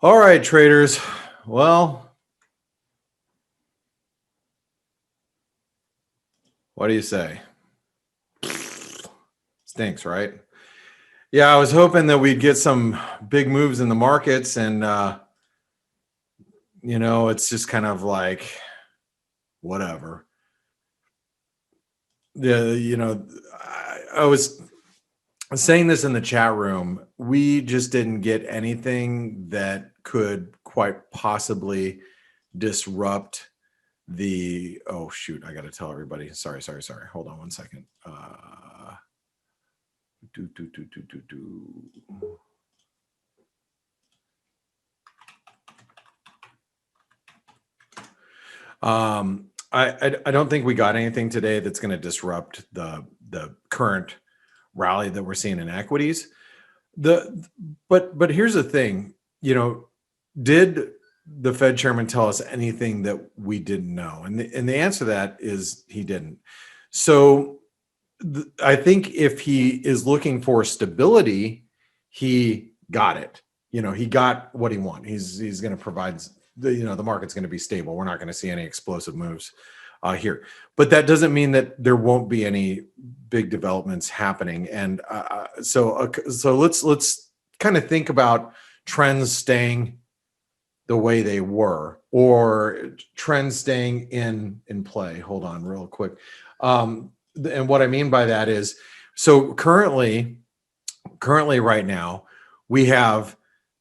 All right, traders. Well, what do you say? Stinks, right? Yeah, I was hoping that we'd get some big moves in the markets, and it's just kind of like whatever. I was saying this in the chat room. We just didn't get anything that could quite possibly disrupt the. Oh shoot! I got to tell everybody. Sorry. Hold on one second. Do, do, do, do, do, do. I don't think we got anything today that's going to disrupt the current rally that we're seeing in equities. But here's the thing, did the Fed chairman tell us anything that we didn't know? And the answer to that is he didn't. So I think if he is looking for stability, he got it. He got what he wanted. He's going to provide the market's going to be stable. We're not going to see any explosive moves here, but that doesn't mean that there won't be any big developments happening. And so let's kind of think about trends staying the way they were, or trends staying in play. Hold on real quick. And what I mean by that is, so currently right now, we have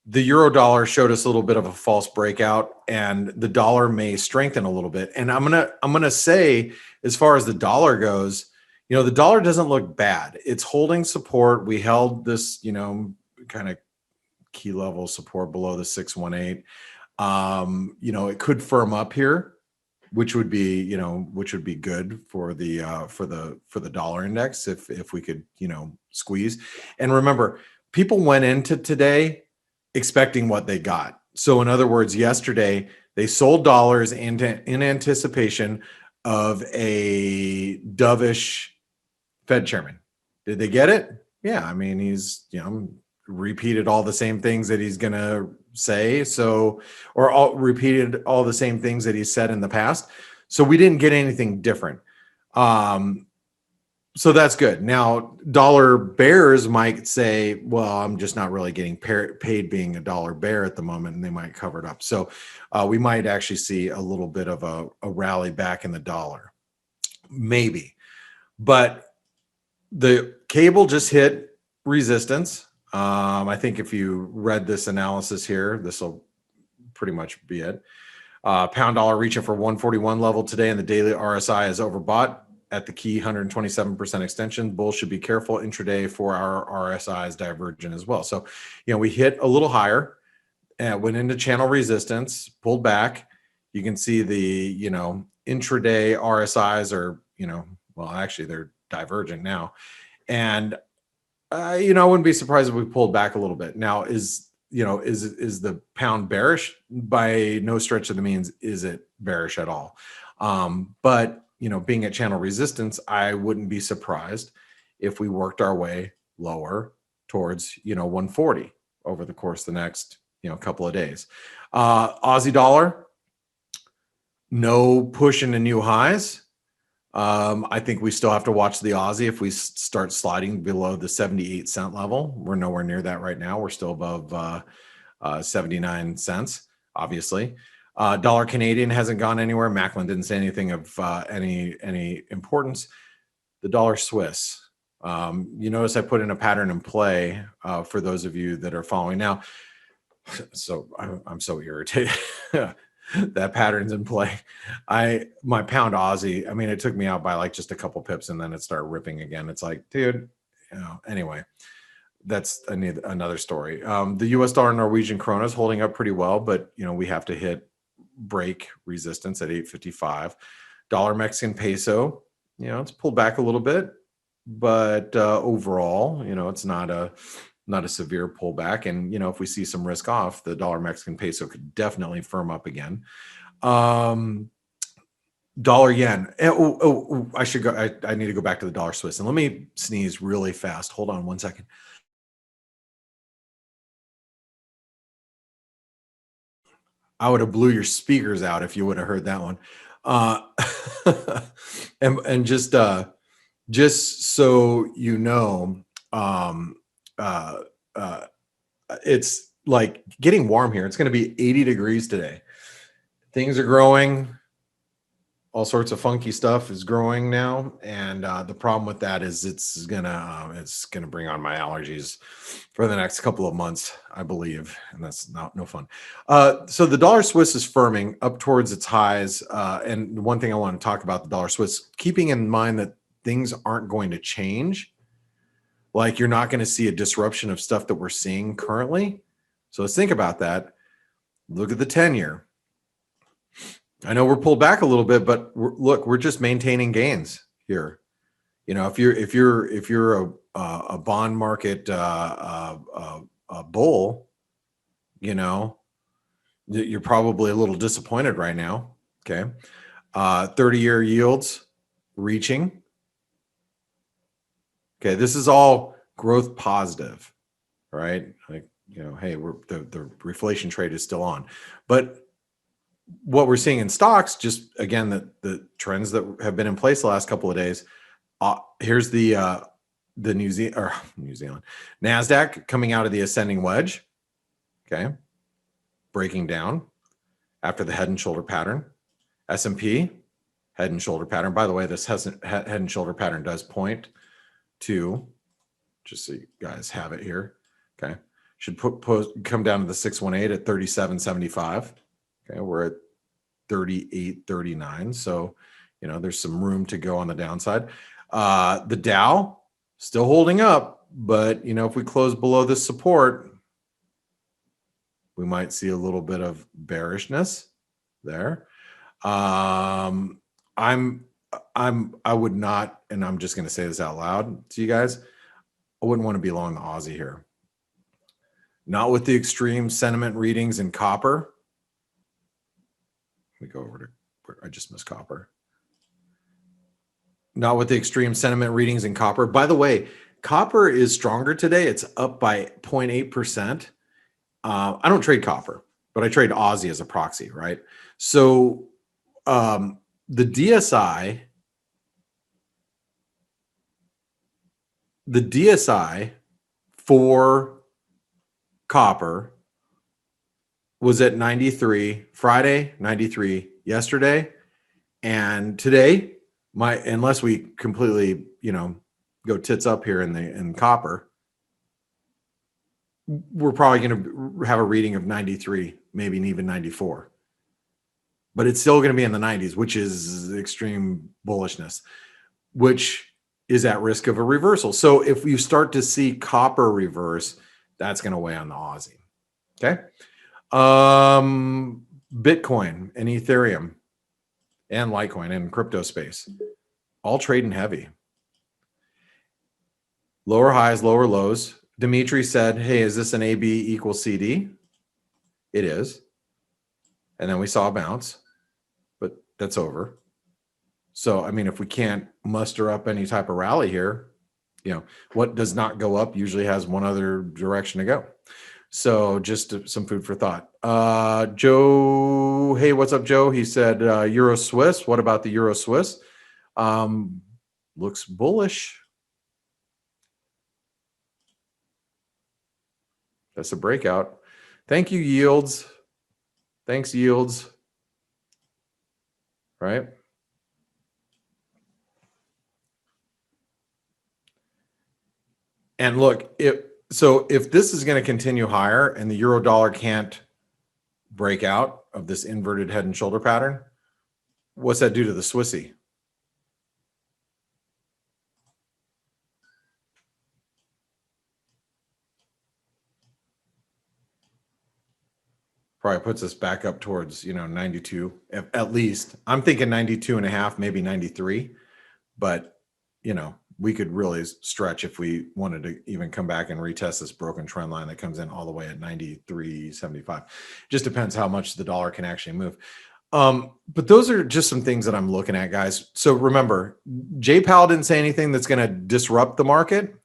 the euro dollar showed us a little bit of a false breakout, and the dollar may strengthen a little bit. And I'm gonna say, as far as the dollar goes, the dollar doesn't look bad. It's holding support. We held this, kind of key level support below the 618. It could firm up here, which would be good for the dollar index if we could squeeze. And remember, people went into today expecting what they got. So in other words, yesterday they sold dollars in anticipation of a dovish Fed chairman. Did they get it? Yeah, I mean, he's repeated all the same things that he's gonna say, repeated all the same things that he said in the past. So we didn't get anything different. So that's good. Now, dollar bears might say, well, I'm just not really getting paid being a dollar bear at the moment, and they might cover it up. So we might actually see a little bit of a rally back in the dollar, maybe. But the cable just hit resistance. I think if you read this analysis here, this will pretty much be it. Pound dollar reaching for 141 level today, and the daily RSI is overbought at the key 127% extension. Bulls should be careful intraday for our RSIs divergent as well. So, we hit a little higher and went into channel resistance, pulled back. You can see the, intraday RSIs are, well, actually they're divergent now. And, I wouldn't be surprised if we pulled back a little bit. Now, is the pound bearish? By no stretch of the means is it bearish at all. But being at channel resistance, I wouldn't be surprised if we worked our way lower towards 140 over the course of the next couple of days. Aussie dollar, no push into new highs. I think we still have to watch the Aussie. If we start sliding below the 78 cent level, we're nowhere near that right now. We're still above 79 cents, obviously. Dollar Canadian hasn't gone anywhere. Macklin didn't say anything of any importance. The dollar Swiss. You notice I put in a pattern in play for those of you that are following now. So I'm so irritated. That pattern's in play. My pound Aussie, I mean, it took me out by like just a couple pips, and then it started ripping again. It's like, dude, anyway, that's another story. The US dollar Norwegian krona is holding up pretty well, but we have to break resistance at 855. Dollar Mexican peso, it's pulled back a little bit, but overall, it's not a severe pullback. And if we see some risk off, the dollar Mexican peso could definitely firm up again. Dollar yen. I should go. I need to go back to the dollar Swiss, and let me sneeze really fast. Hold on one second. I would have blew your speakers out if you would have heard that one. And just so you know, uh, uh, it's like getting warm here. It's going to be 80 degrees today. Things are growing. All sorts of funky stuff is growing now, and the problem with that is it's gonna bring on my allergies for the next couple of months, I believe, and that's no fun. So the dollar Swiss is firming up towards its highs, and one thing I want to talk about the dollar Swiss, keeping in mind that things aren't going to change. Like you're not going to see a disruption of stuff that we're seeing currently. So let's think about that. Look at the 10-year. I know we're pulled back a little bit, but look, we're just maintaining gains here. You know, if you're a bond market a bull, you know, you're probably a little disappointed right now. Okay, 30-year yields reaching. Okay, this is all growth positive, right? Like, you know, hey, the reflation trade is still on, but what we're seeing in stocks, just again, the trends that have been in place the last couple of days. Here's the New Zealand NASDAQ coming out of the ascending wedge. Okay, breaking down after the head and shoulder pattern. S&P head and shoulder pattern. By the way, this head and shoulder pattern does point to, just so you guys have it here. Okay, should come down to the 618 at 37.75. Okay, we're at 38.39. So, you know, there's some room to go on the downside. The Dow still holding up, but, you know, if we close below this support, we might see a little bit of bearishness there. I would not, and I'm just going to say this out loud to you guys, I wouldn't want to be long the Aussie here. Not with the extreme sentiment readings in copper. Let me go over to where I just missed copper. Not with the extreme sentiment readings in copper. By the way, copper is stronger today. It's up by 0.8%. I don't trade copper, but I trade Aussie as a proxy, right? So the DSI for copper was at 93 Friday, 93 yesterday, and today, unless we completely, you know, go tits up here in copper, we're probably going to have a reading of 93, maybe even 94. But it's still going to be in the 90s, which is extreme bullishness, which is at risk of a reversal. So if you start to see copper reverse, that's going to weigh on the Aussie. Okay. Bitcoin and Ethereum and Litecoin and crypto space, all trading heavy. Lower highs, lower lows. Dimitri said, hey, is this an AB equals CD? It is. And then we saw a bounce, but that's over. So, I mean, if we can't muster up any type of rally here, you know, what does not go up usually has one other direction to go. So just some food for thought. Joe, hey, what's up, Joe? He said Euro Swiss. What about the Euro Swiss? Looks bullish. That's a breakout. Thank you, yields. Thanks, yields. Right? And look, if this is going to continue higher and the euro dollar can't break out of this inverted head and shoulder pattern, what's that do to the Swissy? Probably puts us back up towards, you know, 92 at least. I'm thinking 92 and a half, maybe 93, but, you know, we could really stretch if we wanted to even come back and retest this broken trend line that comes in all the way at 93.75. Just depends how much the dollar can actually move. But those are just some things that I'm looking at, guys. So remember, Jay Powell didn't say anything that's going to disrupt the market.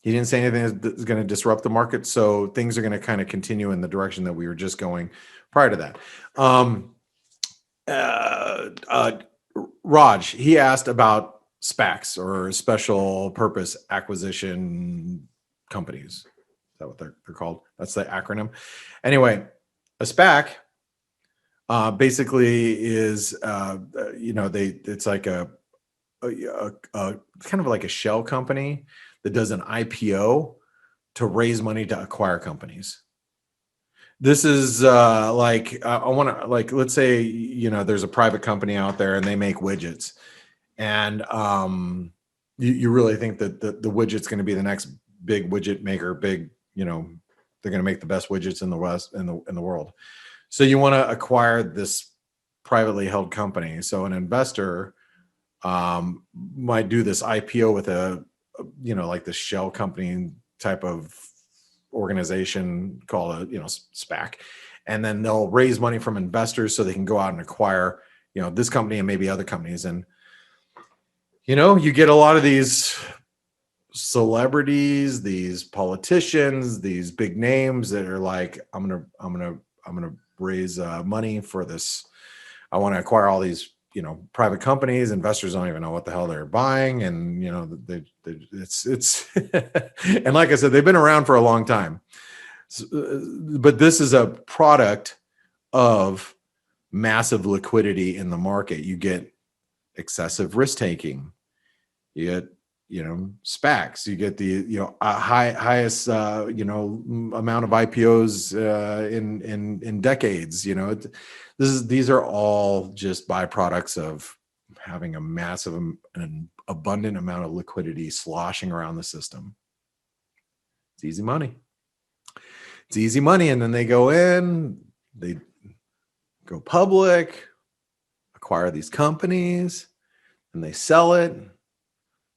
He didn't say anything that's going to disrupt the market. So things are going to kind of continue in the direction that we were just going prior to that. Raj, he asked about SPACs, or special purpose acquisition companies. Is that what they're called? That's the acronym. Anyway, a SPAC basically is, it's like a kind of like a shell company that does an IPO to raise money to acquire companies. This is like, I want to, like, let's say, there's a private company out there and they make widgets, and you really think that the widget's going to be the next big widget maker, they're going to make the best widgets in the West, in the world. So you want to acquire this privately held company. So an investor might do this IPO with like the shell company type of organization called a SPAC, and then they'll raise money from investors so they can go out and acquire this company and maybe other companies. And you get a lot of these celebrities, these politicians, these big names that are like, I'm gonna raise money for this. I want to acquire all these private companies. Investors don't even know what the hell they're buying, and it's and like I said, they've been around for a long time. But this is a product of massive liquidity in the market. You get excessive risk taking. You get SPACs. You get the highest amount of IPOs in decades. These are all just byproducts of having a massive and abundant amount of liquidity sloshing around the system. It's easy money. It's easy money, and then they go in, they go public, acquire these companies, and they sell it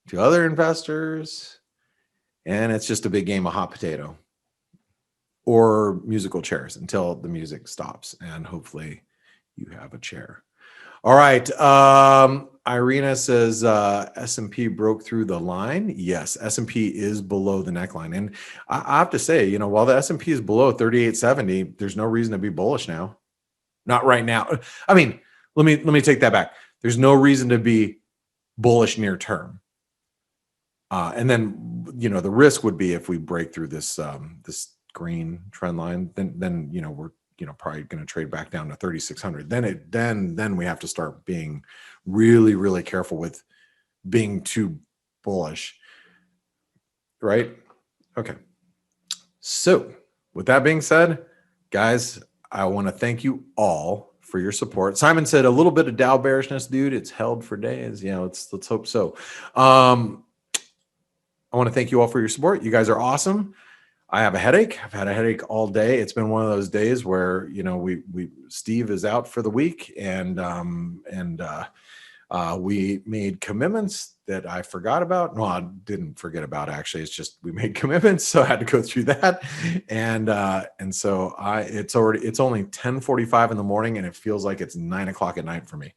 to other investors, and it's just a big game of hot potato or musical chairs until the music stops, and hopefully you have a chair. All right. Irina says S&P broke through the line. Yes, S&P is below the neckline. And I have to say, while the S&P is below 3870, there's no reason to be bullish now. Not right now. I mean, let me take that back. There's no reason to be bullish near term. And then, the risk would be if we break through this this green trend line, then we're probably going to trade back down to 3,600. Then we have to start being really, really careful with being too bullish, right? Okay. So with that being said, guys, I want to thank you all for your support. Simon said a little bit of Dow bearishness, dude. It's held for days. Let's hope so. I want to thank you all for your support. You guys are awesome. I have a headache. I've had a headache all day. It's been one of those days where Steve is out for the week, and we made commitments that I forgot about. No, I didn't forget about, actually. It's just we made commitments, so I had to go through that. And so it's only 10:45 in the morning, and it feels like it's 9 o'clock at night for me.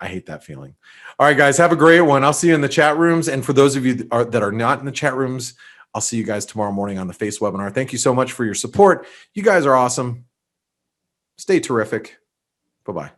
I hate that feeling. All right, guys, have a great one. I'll see you in the chat rooms. And for those of you that are not in the chat rooms, I'll see you guys tomorrow morning on the Face webinar. Thank you so much for your support. You guys are awesome. Stay terrific. Bye-bye.